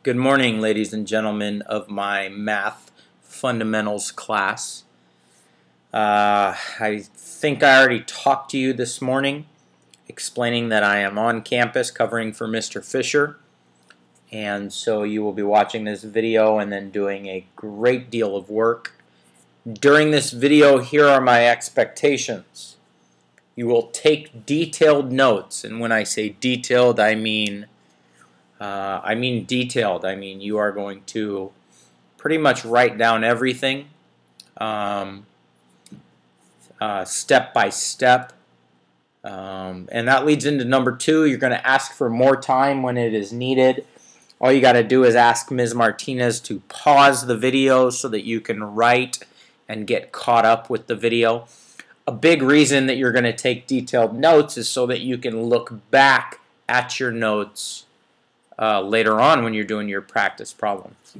Good morning, ladies and gentlemen of my math fundamentals class. I think I already talked to you this morning explaining that I am on campus covering for Mr. Fisher, and so you will be watching this video and then doing a great deal of work. During this video, here are my expectations. You will take detailed notes, and when I say detailed, I mean detailed. I mean you are going to pretty much write down everything step by step. And that leads into number 2. You're going to ask for more time when it is needed. All you got to do is ask Ms. Martinez to pause the video so that you can write and get caught up with the video. A big reason that you're going to take detailed notes is so that you can look back at your notes later on when you're doing your practice problems.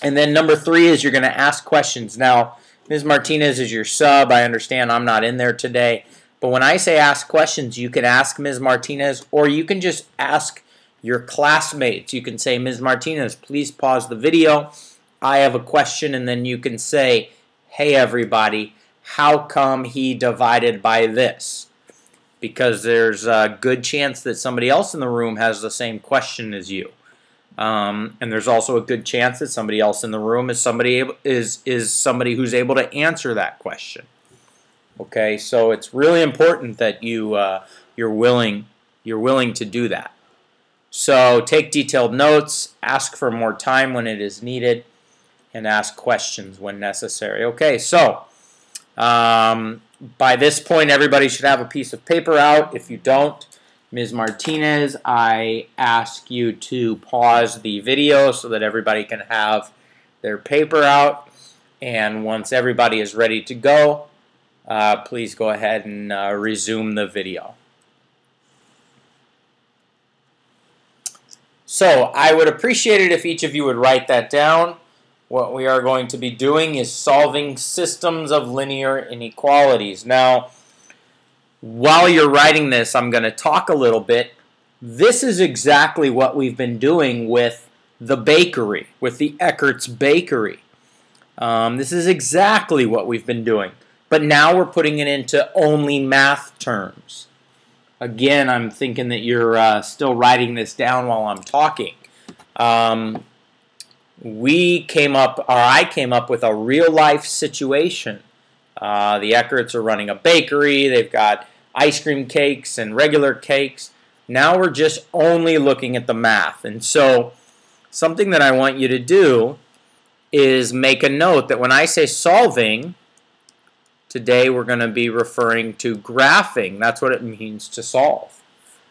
And then number 3 is you're going to ask questions. Now, Ms. Martinez is your sub. I understand I'm not in there today. But when I say ask questions, you can ask Ms. Martinez, or you can just ask your classmates. You can say, Ms. Martinez, please pause the video. I have a question. And then you can say, hey, everybody, how come he divided by this? Because there's a good chance that somebody else in the room has the same question as you. And there's also a good chance that somebody else in the room is somebody who's able to answer that question. Okay, so it's really important that you're willing to do that. So take detailed notes, ask for more time when it is needed, and ask questions when necessary. Okay, so by this point, everybody should have a piece of paper out. If you don't, Ms. Martinez, I ask you to pause the video so that everybody can have their paper out. And once everybody is ready to go, please go ahead and resume the video. So I would appreciate it if each of you would write that down. What we are going to be doing is solving systems of linear inequalities. Now, while you're writing this, I'm going to talk a little bit. This is exactly what we've been doing with the bakery, with the Eckert's Bakery. This is exactly what we've been doing. But now we're putting it into only math terms. Again, I'm thinking that you're still writing this down while I'm talking. I came up with a real-life situation. The Eckerts are running a bakery. They've got ice cream cakes and regular cakes. Now we're just only looking at the math. And so something that I want you to do is make a note that when I say solving, today we're going to be referring to graphing. That's what it means to solve.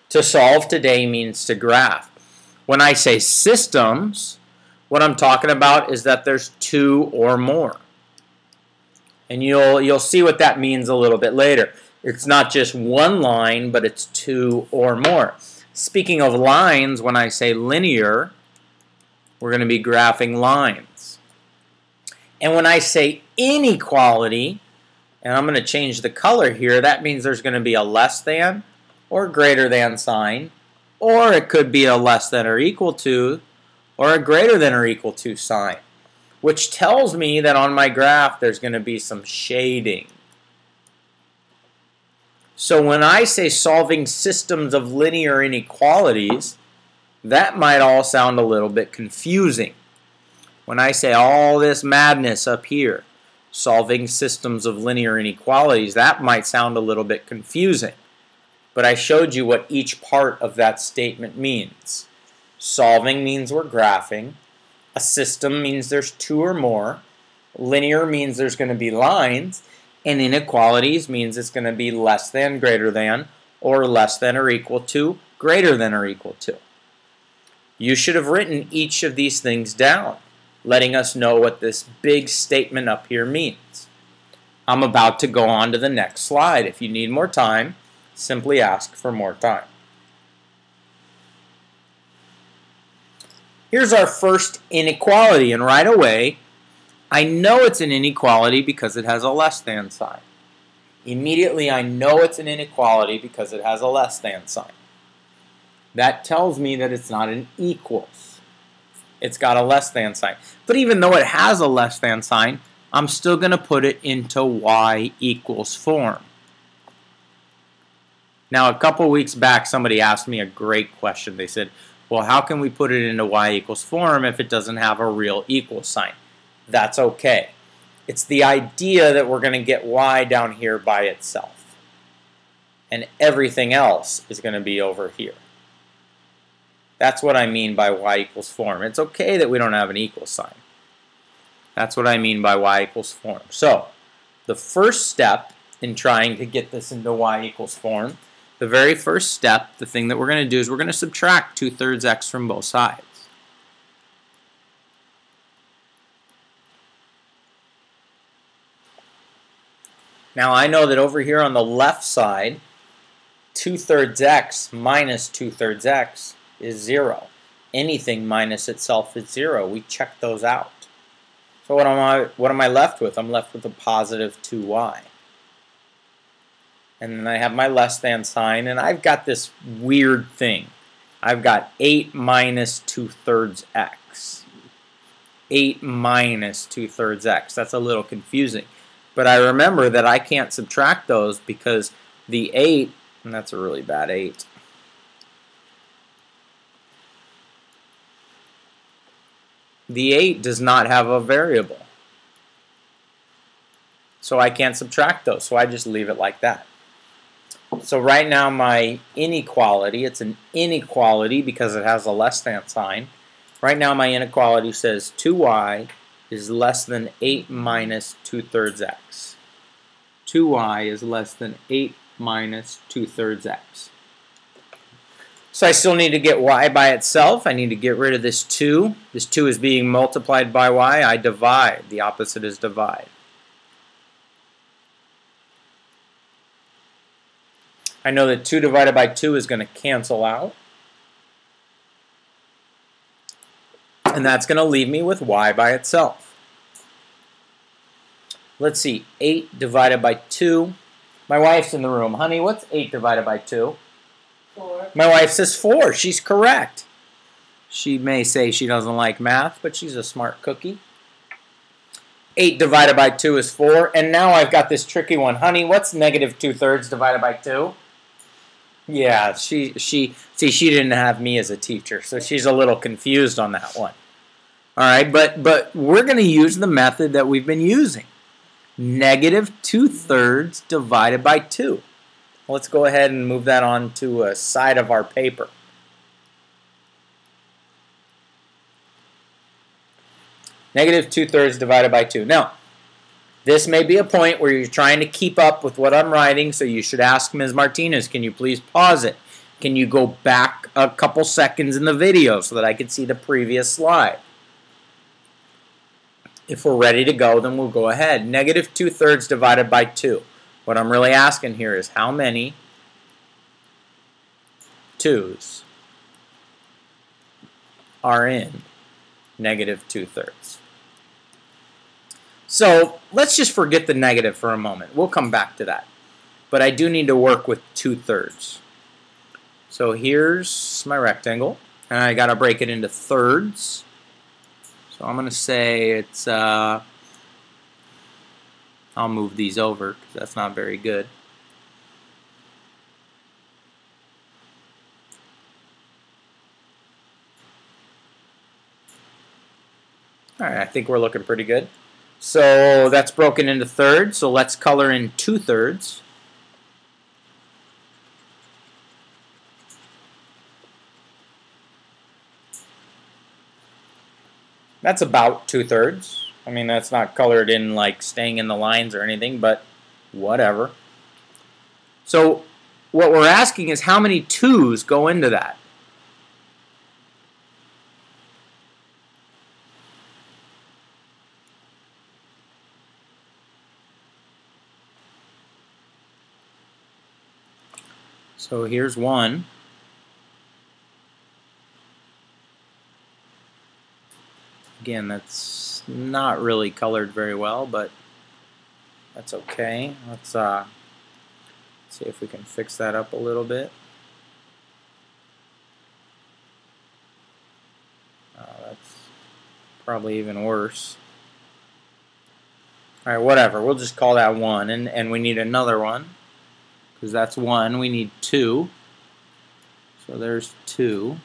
To solve today means to graph. When I say systems, what I'm talking about is that there's 2 or more. And you'll see what that means a little bit later. It's not just one line, but it's 2 or more. Speaking of lines, when I say linear, we're going to be graphing lines. And when I say inequality, and I'm going to change the color here, that means there's going to be a less than or greater than sign, or it could be a less than or equal to, or a greater than or equal to sign, which tells me that on my graph there's going to be some shading. So when I say solving systems of linear inequalities, that might all sound a little bit confusing. When I say all this madness up here, solving systems of linear inequalities, that might sound a little bit confusing. But I showed you what each part of that statement means. Solving means we're graphing. A system means there's 2 or more. Linear means there's going to be lines. And inequalities means it's going to be less than, greater than, or less than or equal to, greater than or equal to. You should have written each of these things down, letting us know what this big statement up here means. I'm about to go on to the next slide. If you need more time, simply ask for more time. Here's our first inequality, and right away, I know it's an inequality because it has a less than sign. Immediately, I know it's an inequality because it has a less than sign. That tells me that it's not an equals. It's got a less than sign. But even though it has a less than sign, I'm still going to put it into y equals form. Now, a couple weeks back, somebody asked me a great question. They said, well, how can we put it into y equals form if it doesn't have a real equal sign? That's okay. It's the idea that we're going to get y down here by itself. And everything else is going to be over here. That's what I mean by y equals form. It's okay that we don't have an equal sign. That's what I mean by y equals form. So, the first step in trying to get this into y equals form, the very first step, the thing that we're going to do is we're going to subtract 2/3 x from both sides. Now I know that over here on the left side, 2/3 x minus 2/3 x is 0. Anything minus itself is 0. We check those out. So what am I left with? I'm left with a positive 2y. And then I have my less than sign, and I've got this weird thing. I've got 8 minus 2/3 x. 8 minus 2/3 x. That's a little confusing. But I remember that I can't subtract those because the 8, and that's a really bad 8. The 8 does not have a variable. So I can't subtract those, so I just leave it like that. So right now my inequality, it's an inequality because it has a less than sign. Right now my inequality says 2y is less than 8 minus 2/3 x. 2y is less than 8 minus 2/3 x. So I still need to get y by itself. I need to get rid of this 2. This 2 is being multiplied by y. I divide. The opposite is divide. I know that 2 divided by 2 is going to cancel out. And that's going to leave me with y by itself. Let's see. 8 divided by 2. My wife's in the room. Honey, what's 8 divided by 2? 4. My wife says 4. She's correct. She may say she doesn't like math, but she's a smart cookie. 8 divided by 2 is 4. And now I've got this tricky one. Honey, what's negative 2/3 divided by 2? Yeah, she didn't have me as a teacher, so she's a little confused on that one. All right, but we're going to use the method that we've been using. Negative 2/3 divided by 2. Let's go ahead and move that on to a side of our paper. Negative 2/3 divided by 2. Now, this may be a point where you're trying to keep up with what I'm writing, so you should ask Ms. Martinez, can you please pause it? Can you go back a couple seconds in the video so that I can see the previous slide? If we're ready to go, then we'll go ahead. Negative 2/3 divided by 2. What I'm really asking here is how many 2's are in negative 2/3. So let's just forget the negative for a moment. We'll come back to that. But I do need to work with 2/3. So here's my rectangle, and I got to break it into thirds. So I'm going to say it's, I'll move these over because that's not very good. All right, I think we're looking pretty good. So that's broken into thirds, so let's color in 2/3. That's about 2/3. I mean, that's not colored in like staying in the lines or anything, but whatever. So what we're asking is how many 2's go into that? So here's one. Again, that's not really colored very well, but that's okay. Let's see if we can fix that up a little bit. That's Probably even worse. All right, whatever. We'll just call that 1. And we need another one. Because that's 1. We need 2. So there's 2.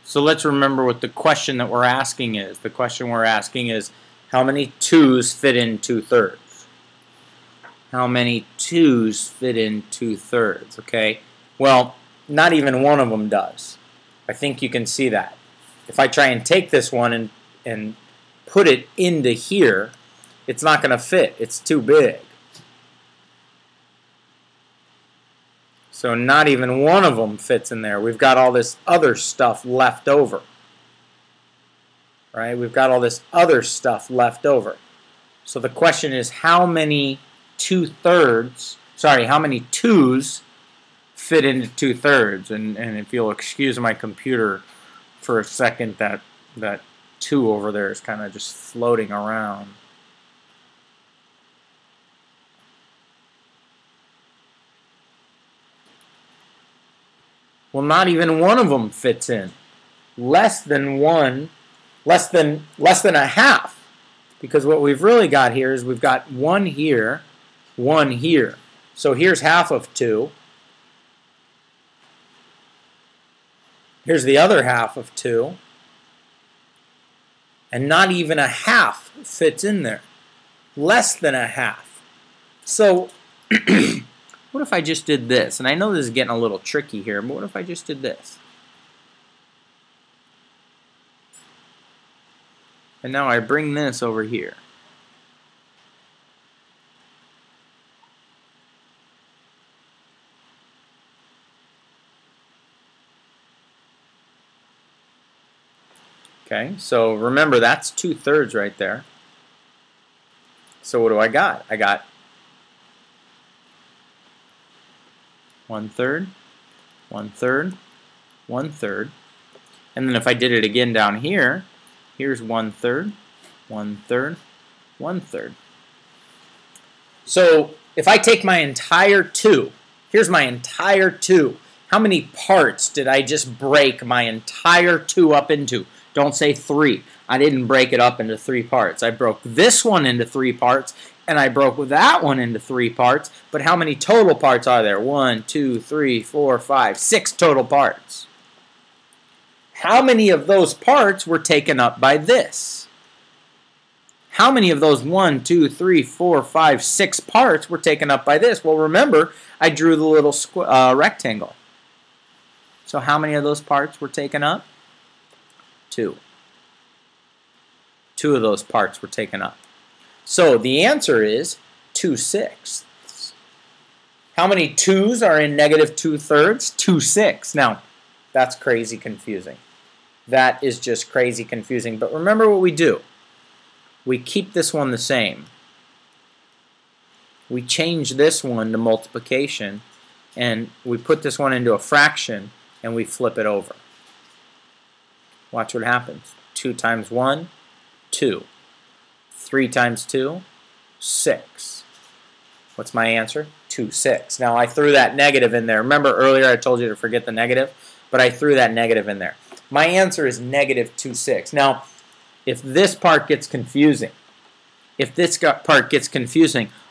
So let's remember what the question that we're asking is. The question we're asking is, how many 2's fit in 2/3? How many 2's fit in 2/3? Okay. Well, not even one of them does. I think you can see that. If I try and take this one and put it into here, it's not going to fit. It's too big. So not even one of them fits in there. We've got all this other stuff left over. Right? We've got all this other stuff left over. So the question is, how many 2/3, how many 2's fit into 2/3? And if you'll excuse my computer for a second, that 2 over there is kind of just floating around. Well, not even one of them fits in. Less than a half. Because what we've really got here is we've got 1 here, 1 here. So here's half of 2. Here's the other half of 2. And not even a half fits in there. Less than a half. So what if I just did this? And I know this is getting a little tricky here, but what if I just did this? And now I bring this over here. Okay, so remember that's 2/3 right there. So what do I got? I got 1/3, 1/3, 1/3. And then if I did it again down here, here's 1/3, 1/3, 1/3. So if I take my entire 2, here's my entire 2. How many parts did I just break my entire 2 up into? Don't say 3. I didn't break it up into 3 parts. I broke this one into 3 parts, and I broke that one into 3 parts. But how many total parts are there? 1, 2, 3, 4, 5, 6 total parts. How many of those parts were taken up by this? How many of those 1, 2, 3, 4, 5, 6 parts were taken up by this? Well, remember, I drew the little rectangle. So how many of those parts were taken up? 2. 2 of those parts were taken up. So the answer is 2/6. How many 2's are in negative 2/3? 2/6. Now, that's crazy confusing. That is just crazy confusing. But remember what we do. We keep this one the same. We change this one to multiplication, and we put this one into a fraction, and we flip it over. Watch what happens. 2 times 1, 2. 3 times 2, 6. What's my answer? 2/6. Now I threw that negative in there. Remember earlier I told you to forget the negative, but I threw that negative in there. My answer is negative 2/6. Now, if this part gets confusing,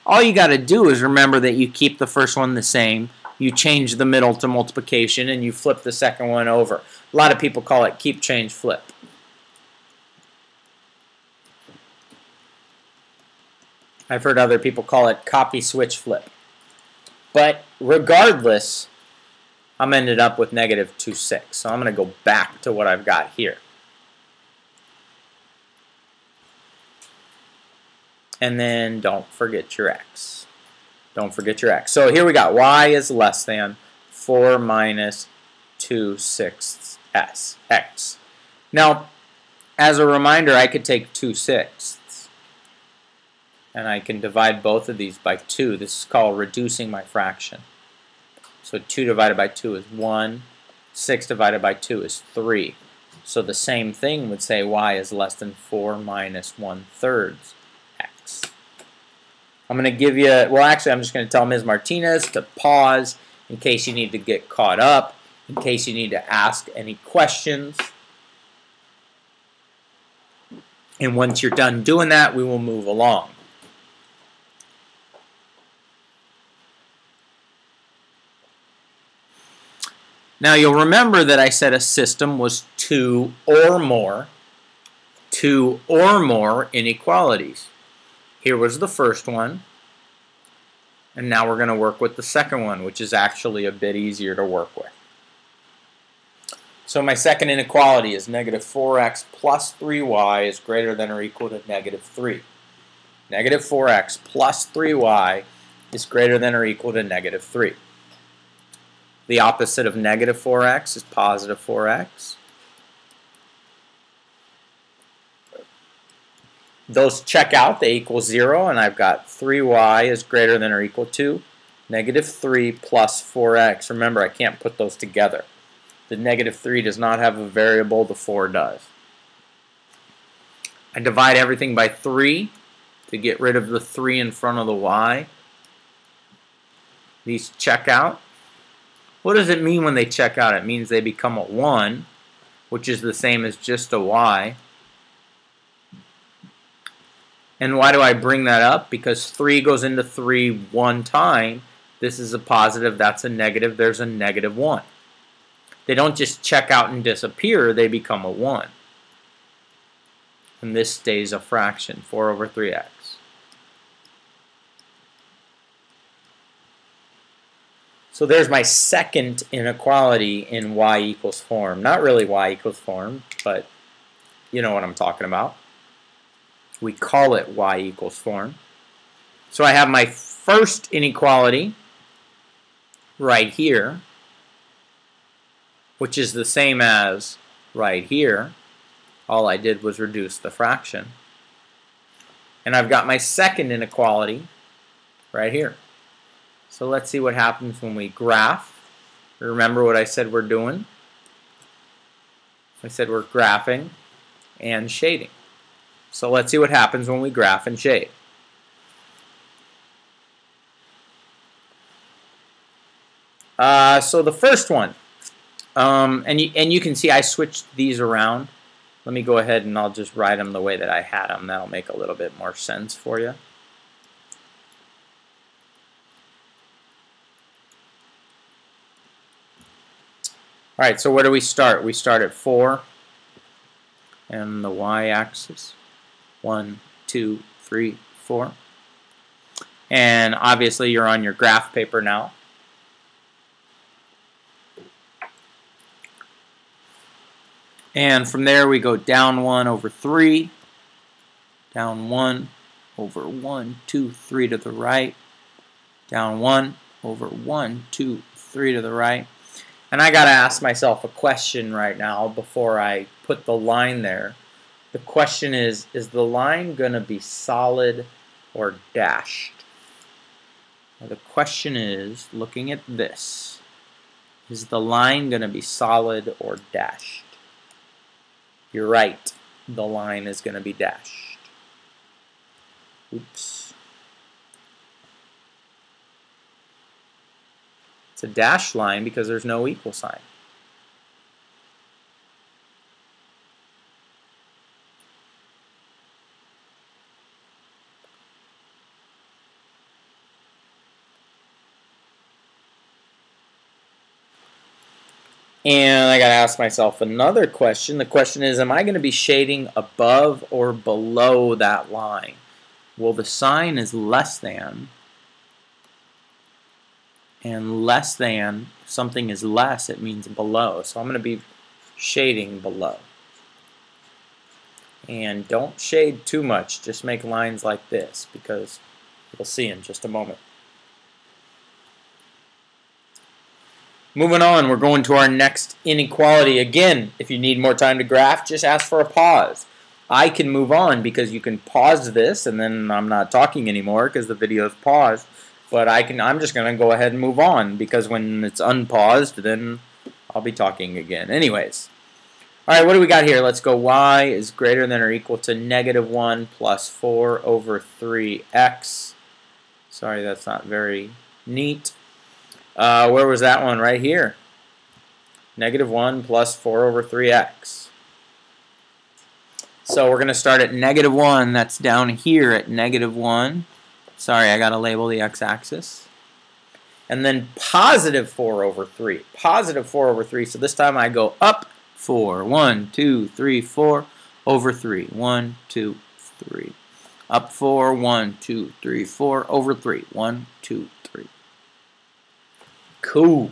all you got to do is remember that you keep the first one the same, you change the middle to multiplication, and you flip the second one over. A lot of people call it keep, change, flip. I've heard other people call it copy, switch, flip. But regardless, I'm ended up with negative 2/6. So I'm going to go back to what I've got here. And then don't forget your x. Don't forget your x. So here we got y is less than 4 minus 2/6 x. Now, as a reminder, I could take 2/6 and I can divide both of these by 2. This is called reducing my fraction. So 2 divided by 2 is 1. 6 divided by 2 is 3. So the same thing would say y is less than 4 minus 1/3 x. I'm going to give you, well actually I'm just going to tell Ms. Martinez to pause in case you need to get caught up, in case you need to ask any questions. And once you're done doing that, we will move along. Now you'll remember that I said a system was two or more inequalities. Here was the first one, and now we're going to work with the second one, which is actually a bit easier to work with. So my second inequality is negative 4x plus 3y is greater than or equal to negative 3. Negative 4x plus 3y is greater than or equal to negative 3. The opposite of negative 4x is positive 4x. Those check out, they equal 0, and I've got 3y is greater than or equal to negative 3 plus 4x. Remember, I can't put those together. The negative 3 does not have a variable, the 4 does. I divide everything by 3 to get rid of the 3 in front of the y. These check out. What does it mean when they check out? It means they become a 1, which is the same as just a y. And why do I bring that up? Because 3 goes into 3 one time. This is a positive, that's a negative, there's a negative 1. They don't just check out and disappear, they become a 1. And this stays a fraction, 4 over 3x. So there's my second inequality in y equals form. Not really y equals form, but you know what I'm talking about. We call it y equals form. So I have my first inequality right here, which is the same as right here. All I did was reduce the fraction. And I've got my second inequality right here. So let's see what happens when we graph. Remember what I said we're doing? I said we're graphing and shading. So let's see what happens when we graph and shade. So the first one, and you can see I switched these around. Let me go ahead and I'll just write them the way that I had them. That'll make a little bit more sense for you. All right, so where do we start? We start at 4 and the y-axis. 1, 2, 3, 4. And obviously you're on your graph paper now. And from there we go down 1 over 3, down 1 over 1, 2, 3 to the right, down 1 over 1, 2, 3 to the right. And I got to ask myself a question right now before I put the line there. The question is the line going to be solid or dashed? Now the question is, looking at this, is the line going to be solid or dashed? You're right, the line is going to be dashed. Oops. It's a dashed line because there's no equal sign. And I got to ask myself another question. The question is, am I going to be shading above or below that line? Well, the sign is less than. And less than, if something is less, it means below. So I'm going to be shading below. And don't shade too much. Just make lines like this, because you'll see in just a moment. Moving on, we're going to our next inequality. Again, if you need more time to graph, just ask for a pause. I can move on because you can pause this, and then I'm not talking anymore because the video is paused. But I'm just going to go ahead and move on, because when it's unpaused, then I'll be talking again. Anyways. All right, what do we got here? Let's go. Y is greater than or equal to negative 1 plus 4 over 3x. Sorry, that's not very neat. Where was that one? Right here. -1 plus 4 over 3x. So we're going to start at -1. That's down here at -1. Sorry, I got to label the x-axis. And then positive 4 over 3. Positive 4 over 3. So this time I go up 4. 1, 2, 3, 4 over 3. 1, 2, 3. Up 4. 1, 2, 3, 4 over 3. 1, 2, 3. Cool.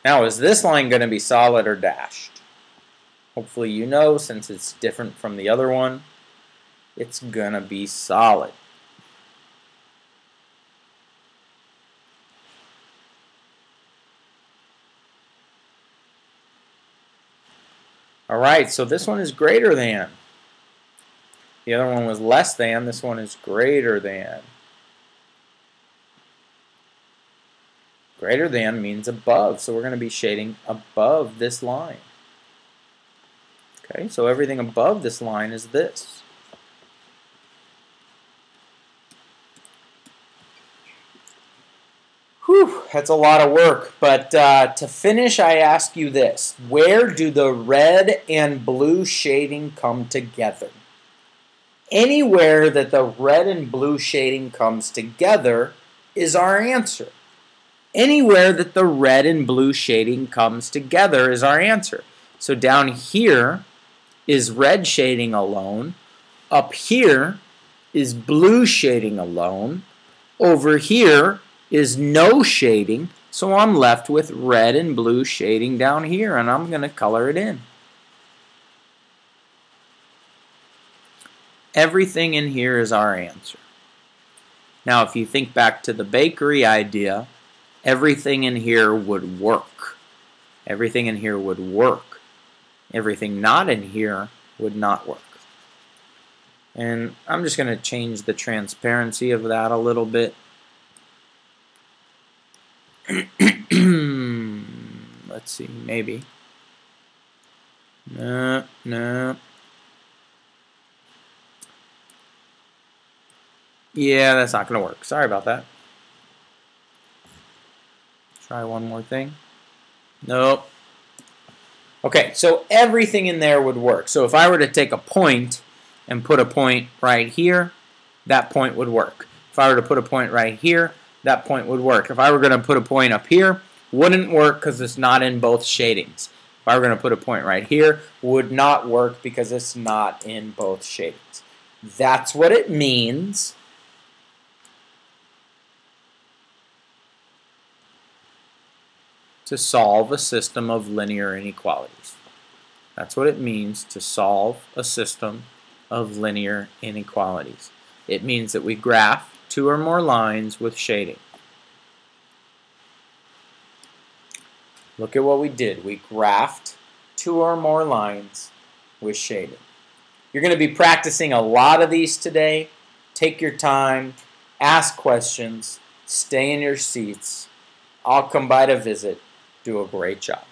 Now, is this line going to be solid or dashed? Hopefully you know, since it's different from the other one, it's going to be solid. All right, so this one is greater than. The other one was less than. This one is greater than. Greater than means above, so we're going to be shading above this line. Okay, so everything above this line is this. Whew, that's a lot of work, but to finish, I ask you this. Where do the red and blue shading come together? Anywhere that the red and blue shading comes together is our answer. Anywhere that the red and blue shading comes together is our answer. So down here is red shading alone. Up here is blue shading alone. Over here is no shading. So I'm left with red and blue shading down here, and I'm going to color it in. Everything in here is our answer. Now, if you think back to the bakery idea, everything in here would work. Everything in here would work. Everything not in here would not work. And I'm just going to change the transparency of that a little bit. Let's see, maybe. No. Yeah, that's not going to work. Sorry about that. Try one more thing. Nope. Okay, so everything in there would work. So if I were to take a point and put a point right here, that point would work. If I were to put a point right here, that point would work. If I were going to put a point up here, wouldn't work because it's not in both shadings. If I were going to put a point right here, would not work because it's not in both shadings. That's what it means to solve a system of linear inequalities. That's what it means to solve a system of linear inequalities. It means that we graph two or more lines with shading. Look at what we did. We graphed two or more lines with shading. You're going to be practicing a lot of these today. Take your time, ask questions, stay in your seats. I'll come by to visit. Do a great job.